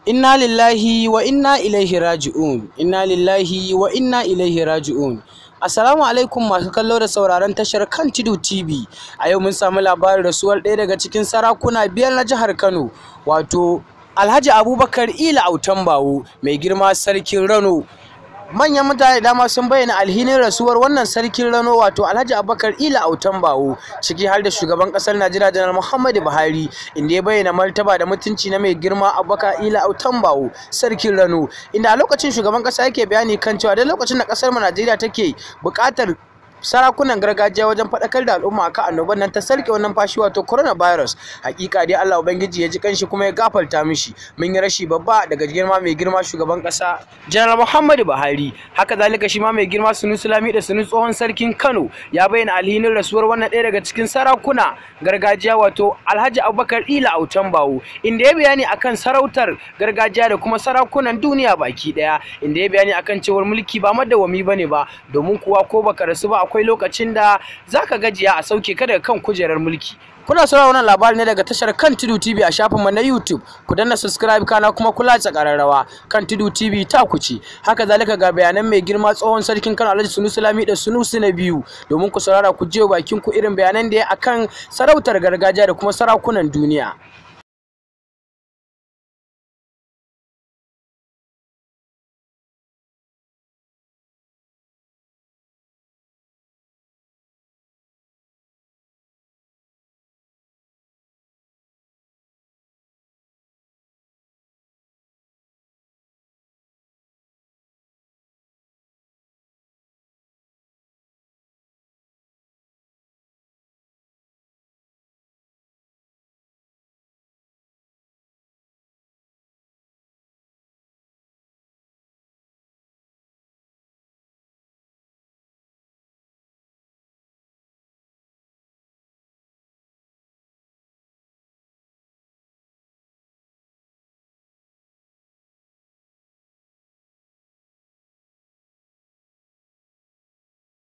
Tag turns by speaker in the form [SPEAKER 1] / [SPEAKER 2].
[SPEAKER 1] Inna lillahi wa inna ilaihi raji'un. Inna lillahi wa inna ilaihi raji'un. Assalamu alaikum masu kallo da sauraron tashar Kan Tudu TV. A yau mun samu labarin rasuwar ɗaya daga cikin sarakuna biyar na jihar Kano, wato Alhaji Abubakar Ila Autan Bawo, mai girma sarkin Rano. Manyan mutane dama sun bayyana alhinin rasuwar wannan sarkin Rano, wato Alhaji Abubakar Ila Autan Bawo, ciki har da shugaban kasar Najeriya Janar Muhammadu Buhari, inda ya bayyana martaba da mutunci na mai girma Abubakar Ila Autan Bawo, sarkin Rano, inda a lokacin shugaban kasa yake bayani kan cewa da lokacin da kasar mu Najeriya take buƙatar sarakunan gargajiya wajen faɗakar da al'umma akan annoban nan ta sarki wannan fashi wato coronavirus. Hakika dai Allah ubangiji ya ji kanshi kuma ya gafarta mishi. Mun yi rashi babba daga girma mai girma shugaban kasa Janar Muhammadu Buhari. Haka zalika shi ma mai girma Sunusi Lamido Sunusi tsohon sarkin Kano ya bayyana alhinin rasuwar wannan ɗaya daga cikin sarakuna gargajiya wato Alhaji Abubakar Ila Autan Bawo, inda ya bayani akan sarautar gargajiya da kuma sarakunan duniya baki ɗaya, inda ya bayani akan cewar mulki ba madawwami bane ba, domin kuwa ko baka rasu ba akwai lokacin da zaka gajiya a sauke ka daga kan kujerar mulki. Kuna sauraron wannan labari ne daga tashar Kan Tudu TV a shafinmu na YouTube. Ku danna subscribe kana kuma kula da kararrawa. Kan Tudu TV ta kuci. Haka zalika ga bayanan mai girma tsohon sarkin Kano Alhaji Sunusi Lamido Sunusi na biyu, domin ku saurara ku je bakin ku irin bayanan da ya akan sarautar gargajiya da kuma sarakunan duniya.